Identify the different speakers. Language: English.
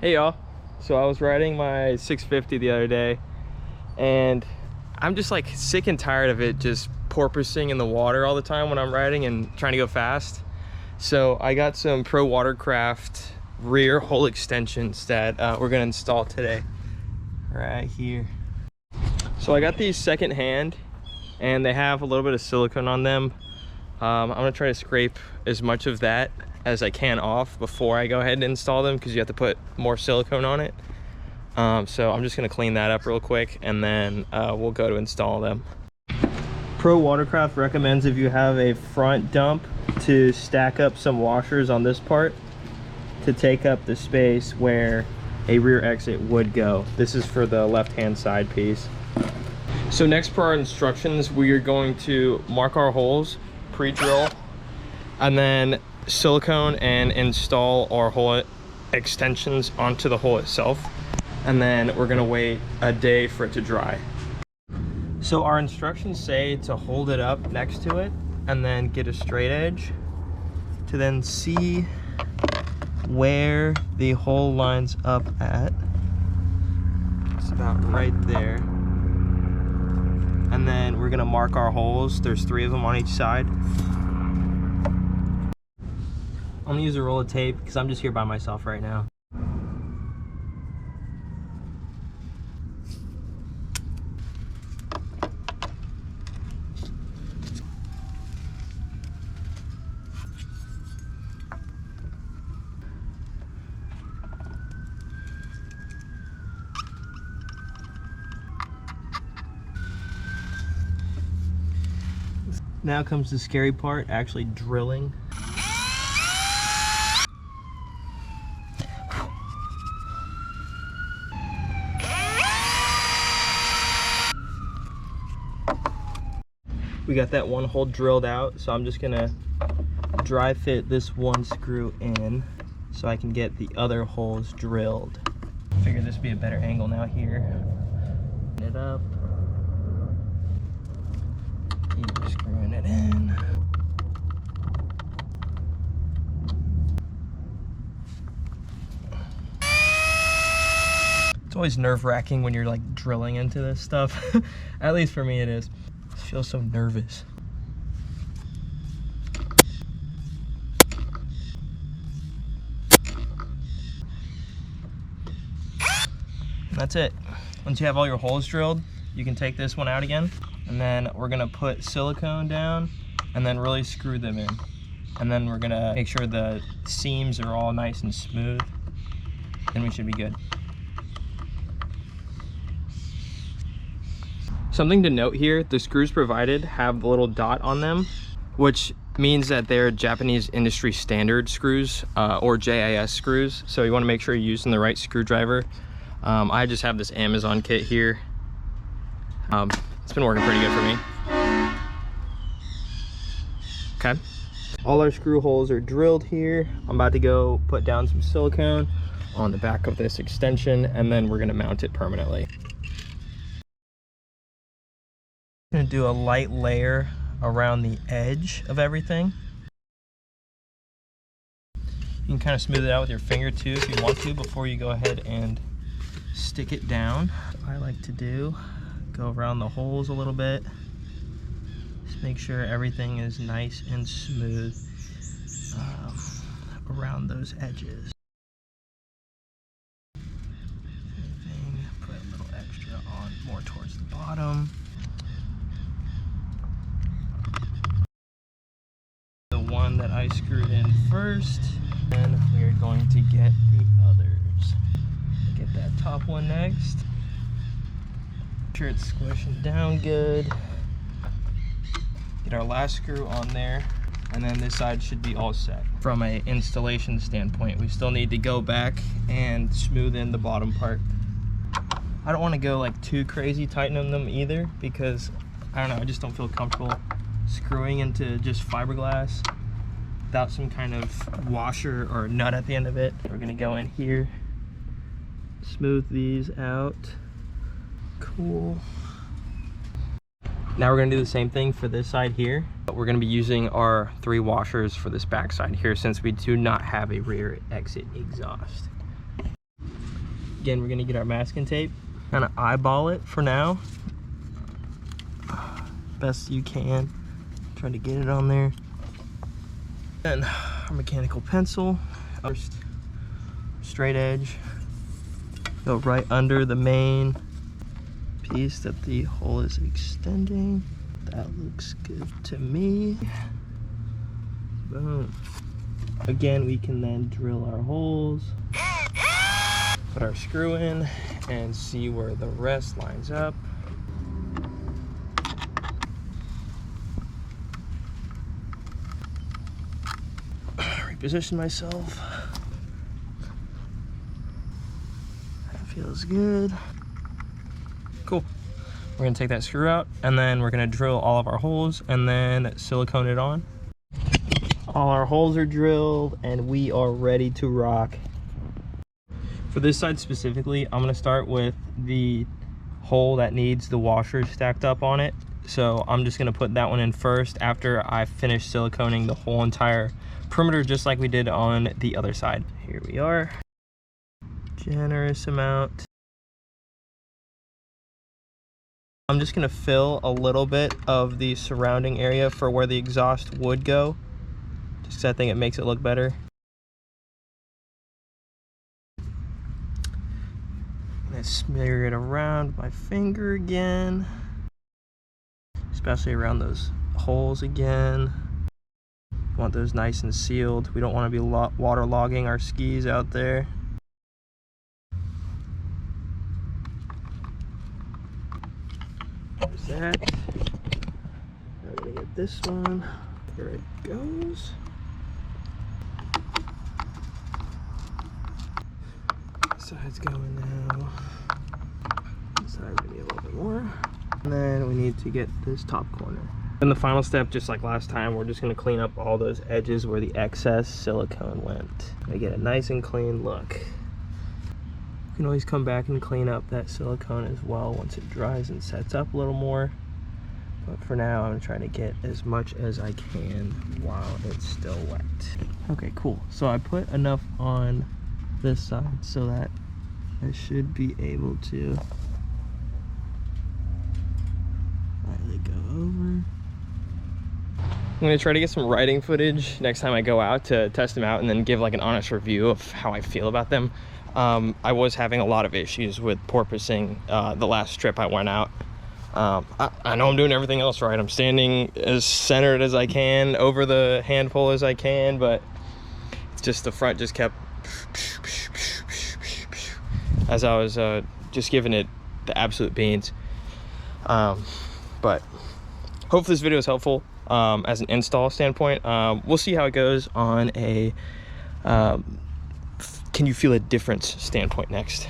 Speaker 1: Hey y'all, so I was riding my 650 the other day and I'm just like sick and tired of it just porpoising in the water all the time when I'm riding and trying to go fast. So I got some Pro Watercraft rear hull extensions that we're gonna install today right here. So I got these secondhand and they have a little bit of silicone on them. I'm gonna try to scrape as much of that as I can off before I go ahead and install them, because you have to put more silicone on it. So I'm just gonna clean that up real quick and then we'll go to install them. Pro Watercraft recommends, if you have a front dump, to stack up some washers on this part to take up the space where a rear exit would go. This is for the left-hand side piece. So next, for our instructions, we are going to mark our holes, pre-drill, and then silicone and install our hull extensions onto the hull itself, and then we're gonna wait a day for it to dry. So our instructions say to hold it up next to it and then get a straight edge to then see where the hole lines up at. It's about right there. And then we're gonna mark our holes. There's 3 of them on each side. I'm gonna use a roll of tape because I'm just here by myself right now. Now comes the scary part, actually drilling. We got that one hole drilled out, so I'm just gonna dry fit this one screw in so I can get the other holes drilled. Figured this would be a better angle now here. It up. Keep screwing it in. It's always nerve-wracking when you're like drilling into this stuff. At least for me it is. I feel so nervous. And that's it. Once you have all your holes drilled, you can take this one out again, and then we're gonna put silicone down and then really screw them in. And then we're gonna make sure the seams are all nice and smooth, and we should be good. Something to note here, the screws provided have the little dot on them, which means that they're Japanese industry standard screws, or JIS screws. So you wanna make sure you're using the right screwdriver. I just have this Amazon kit here. It's been working pretty good for me. Okay. All our screw holes are drilled here. I'm about to go put down some silicone on the back of this extension, and then we're gonna mount it permanently. I'm gonna do a light layer around the edge of everything. You can kind of smooth it out with your finger too if you want to before you go ahead and stick it down. What I like to do, go around the holes a little bit. Just make sure everything is nice and smooth around those edges. Put a little extra on more towards the bottom. The one that I screwed in first, and we're going to get the others. Get that top one next. Make sure it's squishing down good. Get our last screw on there, and then this side should be all set. From an installation standpoint, we still need to go back and smooth in the bottom part. I don't want to go like too crazy tightening them either, because I don't know, I just don't feel comfortable screwing into just fiberglass without some kind of washer or nut at the end of it. We're gonna go in here, smooth these out. Cool. Now we're gonna do the same thing for this side here, but we're gonna be using our 3 washers for this back side here, since we do not have a rear exit exhaust. Again, we're gonna get our masking tape, kind of eyeball it for now. Best you can. Try to get it on there. Then our mechanical pencil. First, straight edge. Go right under the main piece that the hole is extending. That looks good to me. Boom. Again, we can then drill our holes, put our screw in, and see where the rest lines up. Reposition myself. That feels good. Cool. We're gonna take that screw out, and then we're gonna drill all of our holes and then silicone it on. All our holes are drilled and we are ready to rock. For this side specifically, I'm gonna start with the hole that needs the washers stacked up on it. So I'm just gonna put that one in first after I finish siliconing the whole entire perimeter, just like we did on the other side. Here we are. Generous amount. I'm just gonna fill a little bit of the surrounding area for where the exhaust would go, just because I think it makes it look better. I'm gonna smear it around with my finger again, especially around those holes again. Want those nice and sealed. We don't want to be waterlogging our skis out there. There's that. Now we're gonna get this one. Here it goes. This side's going now. This side's gonna be a little bit more. And then we need to get this top corner. And the final step, just like last time, we're just gonna clean up all those edges where the excess silicone went. I get a nice and clean look. You can always come back and clean up that silicone as well once it dries and sets up a little more. But for now, I'm trying to get as much as I can while it's still wet. Okay, cool. So I put enough on this side so that I should be able to lightly go over. I'm gonna try to get some riding footage next time I go out to test them out and then give like an honest review of how I feel about them. I was having a lot of issues with porpoising the last trip I went out. I know I'm doing everything else right. I'm standing as centered as I can, over the hand pole as I can, but it's just the front just kept as I was just giving it the absolute beans. But hopefully this video is helpful as an install standpoint. We'll see how it goes on a can you feel a difference standpoint next.